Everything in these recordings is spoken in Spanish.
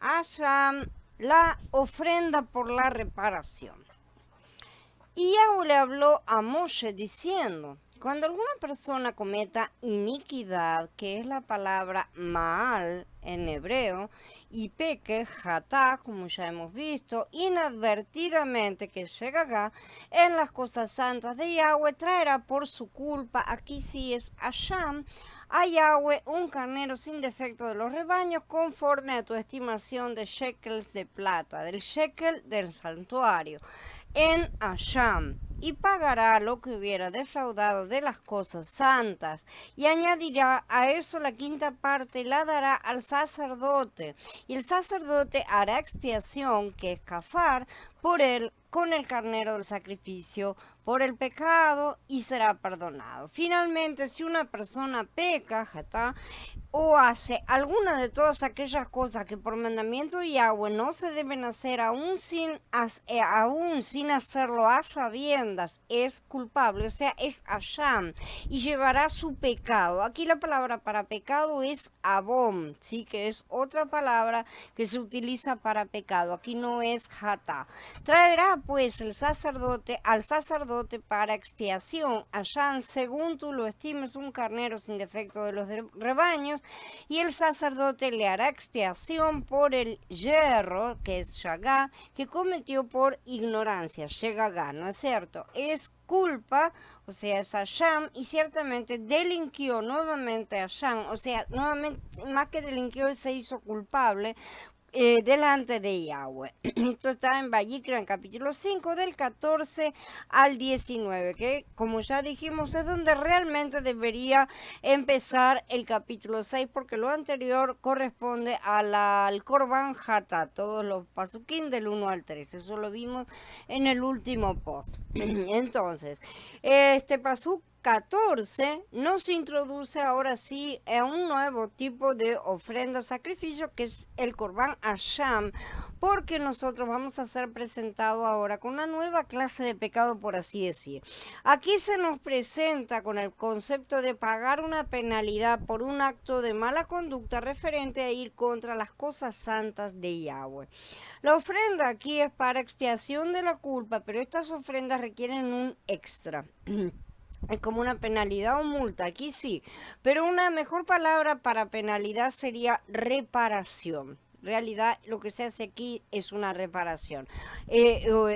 Hashem, la ofrenda por la reparación. Y Yahweh le habló a Moshe diciendo, cuando alguna persona cometa iniquidad, que es la palabra Maal en hebreo, y peque, jatá, como ya hemos visto, inadvertidamente, que llega acá, en las cosas santas de Yahweh, traerá por su culpa, aquí sí es Hashem, a Yahweh un carnero sin defecto de los rebaños, conforme a tu estimación de shekels de plata, del shekel del santuario, en Hashem, y pagará lo que hubiera defraudado de las cosas santas, y añadirá a eso la quinta parte y la dará al sacerdote, y el sacerdote hará expiación, que es cafar, por él con el carnero del sacrificio por el pecado, y será perdonado. Finalmente, si una persona peca, jatá, o hace alguna de todas aquellas cosas que por mandamiento de Yahweh no se deben hacer, aún sin hacerlo a sabiendas, es culpable, o sea, es Hashem, y llevará su pecado. Aquí la palabra para pecado es abom, ¿sí? Que es otra palabra que se utiliza para pecado. Aquí no es jatá. Traerá pues al sacerdote para expiación, Hashem, según tú lo estimes, un carnero sin defecto de los rebaños, y el sacerdote le hará expiación por el yerro, que es shagá, que cometió por ignorancia, shegagá, ¿no es cierto? Es culpa, o sea, es Hashem, y ciertamente delinquió nuevamente Hashem, o sea, nuevamente, más que delinquió, se hizo culpable delante de Yahweh. Esto está en Vayikra, en capítulo 5, del 14 al 19, que como ya dijimos es donde realmente debería empezar el capítulo 6, porque lo anterior corresponde al Korban Hatá, todos los pasukim del 1 al 3, eso lo vimos en el último post. Entonces, este pasuk 14 nos introduce ahora sí a un nuevo tipo de ofrenda sacrificio, que es el Korban Hashem, porque nosotros vamos a ser presentados ahora con una nueva clase de pecado, por así decir. Aquí se nos presenta con el concepto de pagar una penalidad por un acto de mala conducta referente a ir contra las cosas santas de Yahweh. La ofrenda aquí es para expiación de la culpa, pero estas ofrendas requieren un extra. Es como una penalidad o multa, aquí sí, pero una mejor palabra para penalidad sería reparación. En realidad lo que se hace aquí es una reparación.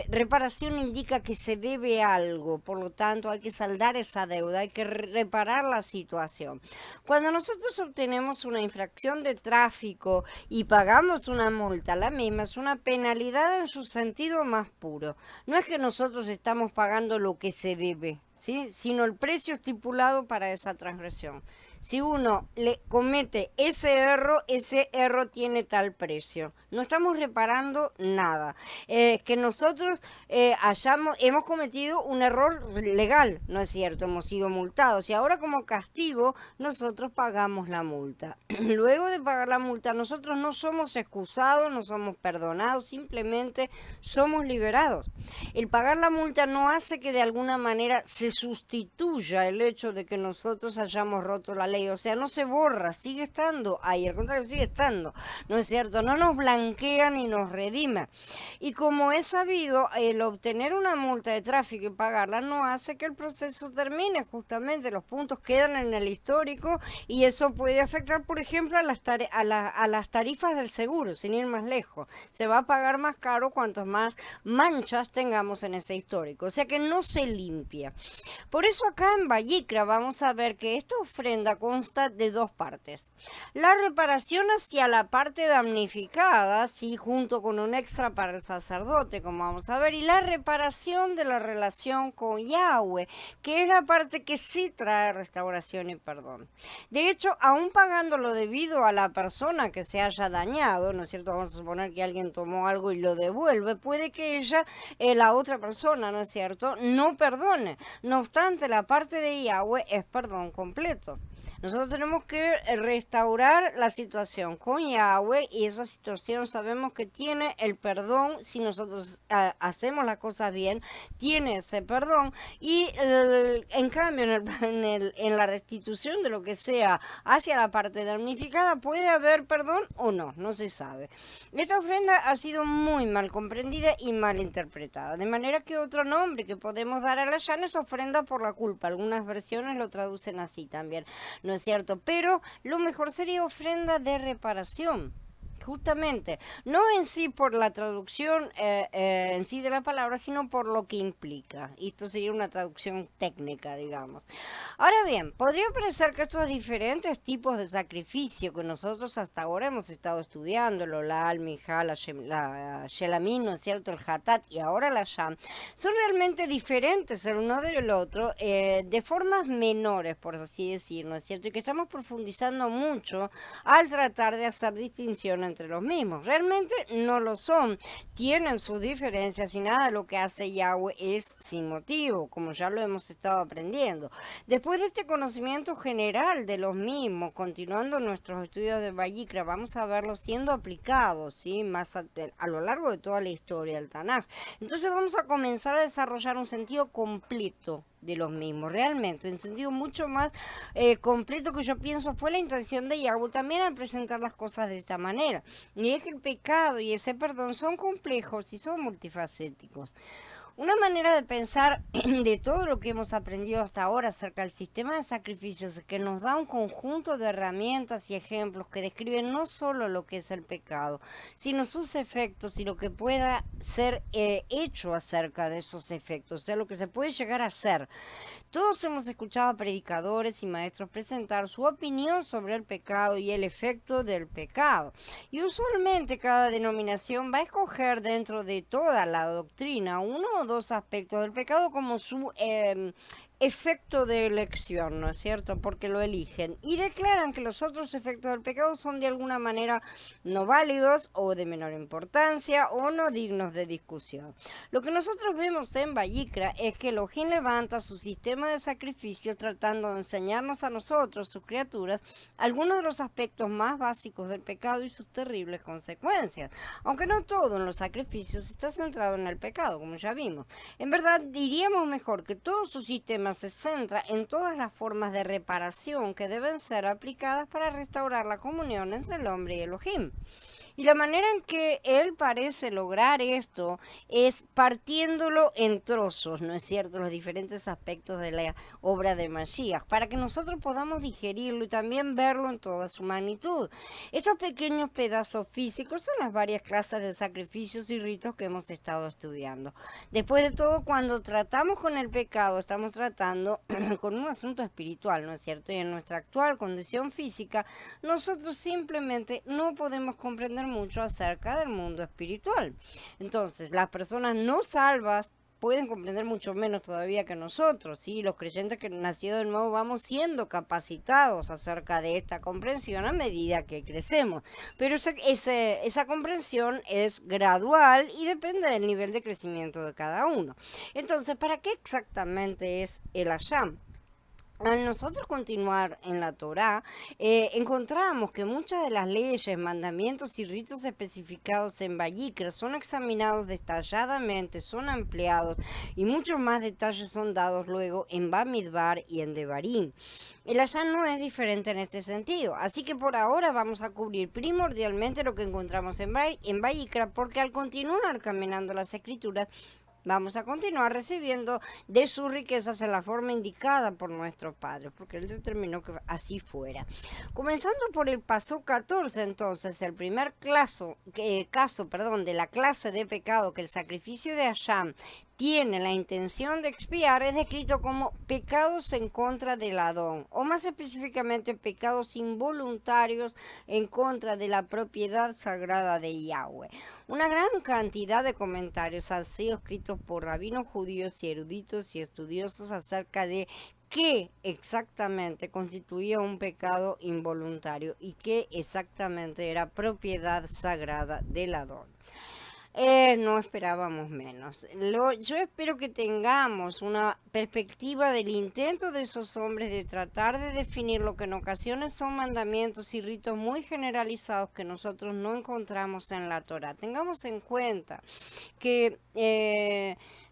Reparación indica que se debe algo, por lo tanto hay que saldar esa deuda, hay que reparar la situación. Cuando nosotros obtenemos una infracción de tráfico y pagamos una multa, la misma es una penalidad en su sentido más puro. No es que nosotros estamos pagando lo que se debe, ¿sí? Sino el precio estipulado para esa transgresión. Si uno le comete ese error tiene tal precio. No estamos reparando nada. Que nosotros hemos cometido un error legal, ¿no es cierto? Hemos sido multados y ahora como castigo nosotros pagamos la multa. Luego de pagar la multa nosotros no somos excusados, no somos perdonados, simplemente somos liberados. El pagar la multa no hace que de alguna manera se sustituya el hecho de que nosotros hayamos roto la ley, o sea, no se borra, sigue estando ahí, al contrario, sigue estando, ¿no es cierto? No nos blanquea ni nos redime. Y como es sabido, el obtener una multa de tráfico y pagarla no hace que el proceso termine, justamente los puntos quedan en el histórico y eso puede afectar, por ejemplo, a las tarifas del seguro, sin ir más lejos. Se va a pagar más caro cuantos más manchas tengamos en ese histórico, o sea que no se limpia. Por eso acá en Vayikra vamos a ver que esta ofrenda consta de dos partes. La reparación hacia la parte damnificada, sí, junto con un extra para el sacerdote, como vamos a ver, y la reparación de la relación con Yahweh, que es la parte que sí trae restauración y perdón. De hecho, aún pagando lo debido a la persona que se haya dañado, ¿no es cierto? Vamos a suponer que alguien tomó algo y lo devuelve, puede que ella, la otra persona, ¿no es cierto?, no perdone. No obstante, la parte de Yahweh es perdón completo. Nosotros tenemos que restaurar la situación con Yahweh y esa situación sabemos que tiene el perdón si nosotros hacemos las cosas bien, tiene ese perdón y en cambio en la restitución de lo que sea hacia la parte damnificada puede haber perdón o no, no se sabe. Esta ofrenda ha sido muy mal comprendida y mal interpretada, de manera que otro nombre que podemos dar a la llana es ofrenda por la culpa. Algunas versiones lo traducen así también. ¿No es cierto? Pero lo mejor sería ofrenda de reparación. Justamente, no en sí por la traducción en sí de la palabra, sino por lo que implica. Y esto sería una traducción técnica, digamos. Ahora bien, podría parecer que estos diferentes tipos de sacrificio que nosotros hasta ahora hemos estado estudiando, el Olal, Mijal, la Shelamín, ¿no es cierto?, el Hatat y ahora la Sham, son realmente diferentes el uno del otro, de formas menores, por así decir, ¿no es cierto? Y que estamos profundizando mucho al tratar de hacer distinción entre los mismos. Realmente no lo son, tienen sus diferencias y nada de lo que hace Yahweh es sin motivo, como ya lo hemos estado aprendiendo. Después de este conocimiento general de los mismos, continuando nuestros estudios de Vayikra, vamos a verlos siendo aplicados, ¿sí?, más a lo largo de toda la historia del Tanaj. Entonces vamos a comenzar a desarrollar un sentido completo de los mismos, realmente, en sentido mucho más completo que yo pienso fue la intención de Yahweh también al presentar las cosas de esta manera. Y es que el pecado y ese perdón son complejos y son multifacéticos. Una manera de pensar de todo lo que hemos aprendido hasta ahora acerca del sistema de sacrificios que nos da un conjunto de herramientas y ejemplos que describen no solo lo que es el pecado, sino sus efectos y lo que pueda ser hecho acerca de esos efectos, o sea, lo que se puede llegar a hacer. Todos hemos escuchado a predicadores y maestros presentar su opinión sobre el pecado y el efecto del pecado. Y usualmente cada denominación va a escoger dentro de toda la doctrina uno o dos aspectos del pecado como su efecto de elección, ¿no es cierto? Porque lo eligen y declaran que los otros efectos del pecado son de alguna manera no válidos o de menor importancia o no dignos de discusión. Lo que nosotros vemos en Vayikra es que Elohim levanta su sistema de sacrificio tratando de enseñarnos a nosotros, sus criaturas, algunos de los aspectos más básicos del pecado y sus terribles consecuencias. Aunque no todo en los sacrificios está centrado en el pecado, como ya vimos. En verdad, diríamos mejor que todo su sistema se centra en todas las formas de reparación que deben ser aplicadas para restaurar la comunión entre el hombre y Elohim. Y la manera en que él parece lograr esto es partiéndolo en trozos, ¿no es cierto?, los diferentes aspectos de la obra de Mashiach, para que nosotros podamos digerirlo y también verlo en toda su magnitud. Estos pequeños pedazos físicos son las varias clases de sacrificios y ritos que hemos estado estudiando. Después de todo, cuando tratamos con el pecado, estamos tratando con un asunto espiritual, ¿no es cierto? Y en nuestra actual condición física, nosotros simplemente no podemos comprender mucho acerca del mundo espiritual. Entonces, las personas no salvas pueden comprender mucho menos todavía que nosotros, ¿sí? Los creyentes que nacidos de nuevo vamos siendo capacitados acerca de esta comprensión a medida que crecemos, pero esa comprensión es gradual y depende del nivel de crecimiento de cada uno. Entonces, ¿para qué exactamente es el Hasham? Al nosotros continuar en la Torá, encontramos que muchas de las leyes, mandamientos y ritos especificados en Vayikra son examinados detalladamente, son ampliados y muchos más detalles son dados luego en Bamidbar y en Devarim. El Hasham no es diferente en este sentido, así que por ahora vamos a cubrir primordialmente lo que encontramos en Vayikra, porque al continuar caminando las escrituras, vamos a continuar recibiendo de sus riquezas en la forma indicada por nuestros padres, porque él determinó que así fuera. Comenzando por el paso 14, entonces, el primer caso de la clase de pecado que el sacrificio de Hasham tiene la intención de expiar es descrito como pecados en contra del Adón, o más específicamente pecados involuntarios en contra de la propiedad sagrada de Yahweh. Una gran cantidad de comentarios han sido escritos por rabinos judíos y eruditos y estudiosos acerca de qué exactamente constituía un pecado involuntario y qué exactamente era propiedad sagrada del Adón. No esperábamos menos. Yo espero que tengamos una perspectiva del intento de esos hombres de tratar de definir lo que en ocasiones son mandamientos y ritos muy generalizados que nosotros no encontramos en la Torá. Tengamos en cuenta que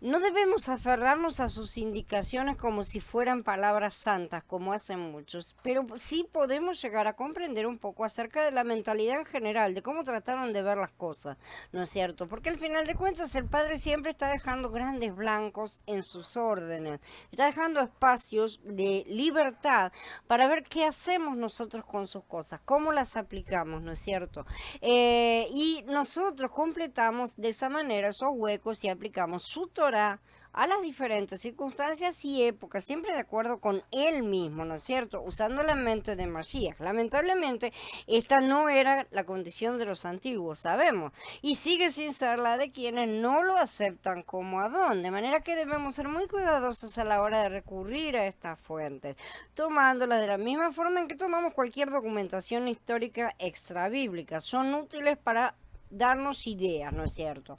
no debemos aferrarnos a sus indicaciones como si fueran palabras santas, como hacen muchos, pero sí podemos llegar a comprender un poco acerca de la mentalidad en general, de cómo trataron de ver las cosas, ¿no es cierto? Porque al final de cuentas el Padre siempre está dejando grandes blancos en sus órdenes, está dejando espacios de libertad para ver qué hacemos nosotros con sus cosas, cómo las aplicamos, ¿no es cierto? Y nosotros completamos de esa manera esos huecos y aplicamos su Torah a las diferentes circunstancias y épocas, siempre de acuerdo con él mismo, ¿no es cierto? Usando la mente de Mashiach. Lamentablemente, esta no era la condición de los antiguos, sabemos, y sigue sin ser la de quienes no lo aceptan como Adón, de manera que debemos ser muy cuidadosos a la hora de recurrir a estas fuentes, tomándolas de la misma forma en que tomamos cualquier documentación histórica extrabíblica. Son útiles para darnos ideas, ¿no es cierto?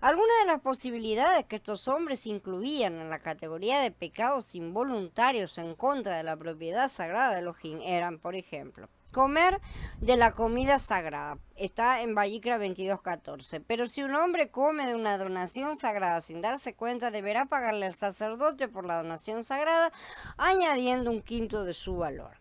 Algunas de las posibilidades que estos hombres incluían en la categoría de pecados involuntarios en contra de la propiedad sagrada de Elohim eran, por ejemplo, comer de la comida sagrada. Está en Vayikra 22:14. Pero si un hombre come de una donación sagrada sin darse cuenta, deberá pagarle al sacerdote por la donación sagrada, añadiendo un quinto de su valor.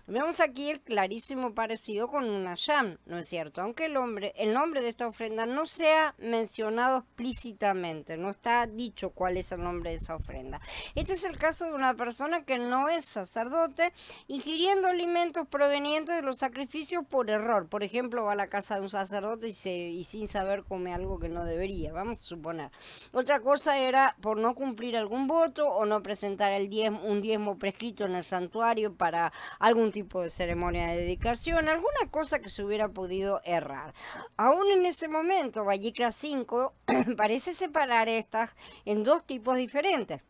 Vemos aquí el clarísimo parecido con un Hashem, ¿no es cierto? Aunque el nombre de esta ofrenda no sea mencionado explícitamente, no está dicho cuál es el nombre de esa ofrenda. Este es el caso de una persona que no es sacerdote, ingiriendo alimentos provenientes de los sacrificios por error. Por ejemplo, va a la casa de un sacerdote y sin saber come algo que no debería, vamos a suponer. Otra cosa era por no cumplir algún voto o no presentar un diezmo prescrito en el santuario para algún tipo de ceremonia de dedicación, alguna cosa que se hubiera podido errar. Aún en ese momento, Vayikra 5 parece separar estas en dos tipos diferentes: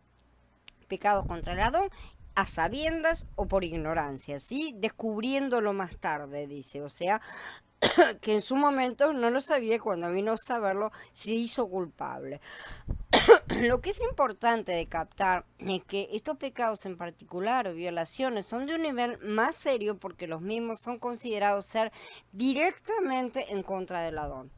pecados contra el Adón a sabiendas o por ignorancia, ¿sí? Descubriéndolo más tarde, dice, o sea, que en su momento no lo sabía y cuando vino a saberlo se hizo culpable. Lo que es importante de captar es que estos pecados en particular o violaciones son de un nivel más serio porque los mismos son considerados ser directamente en contra del Adón.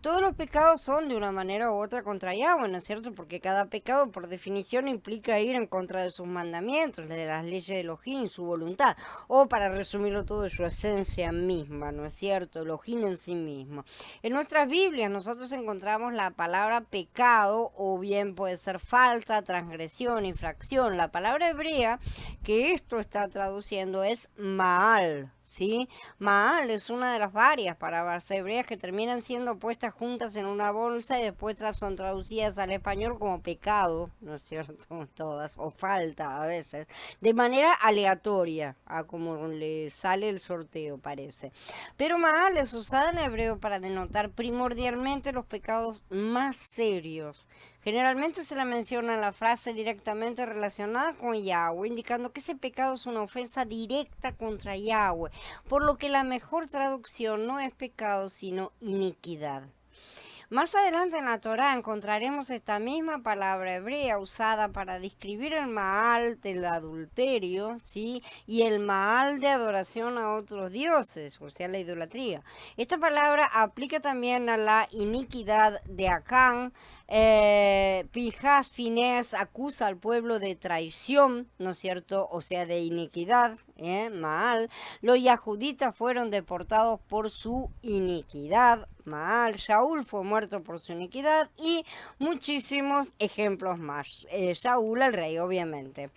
Todos los pecados son de una manera u otra contra Yahweh, ¿no es cierto? Porque cada pecado por definición implica ir en contra de sus mandamientos, de las leyes de Elohim, su voluntad, o para resumirlo todo, de su esencia misma, ¿no es cierto? Elohim en sí mismo. En nuestras Biblias nosotros encontramos la palabra pecado, o bien puede ser falta, transgresión, infracción. La palabra hebrea que esto está traduciendo es Maal, ¿sí? Maal es una de las varias palabras hebreas que terminan siendo puestas juntas en una bolsa y después son traducidas al español como pecado, ¿no es cierto? Todas, o falta a veces, de manera aleatoria, a como le sale el sorteo, parece. Pero Maal es usada en hebreo para denotar primordialmente los pecados más serios. Generalmente se la menciona en la frase directamente relacionada con Yahweh, indicando que ese pecado es una ofensa directa contra Yahweh, por lo que la mejor traducción no es pecado, sino iniquidad. Más adelante en la Torá encontraremos esta misma palabra hebrea usada para describir el Maal del adulterio, ¿sí? Y el Maal de adoración a otros dioses, o sea, la idolatría. Esta palabra aplica también a la iniquidad de Acán. Pinhas Finés acusa al pueblo de traición, ¿no es cierto? O sea, de iniquidad. Maal. Los yahuditas fueron deportados por su iniquidad. Maal. Shaul fue muerto por su iniquidad y muchísimos ejemplos más. Shaul el rey, obviamente.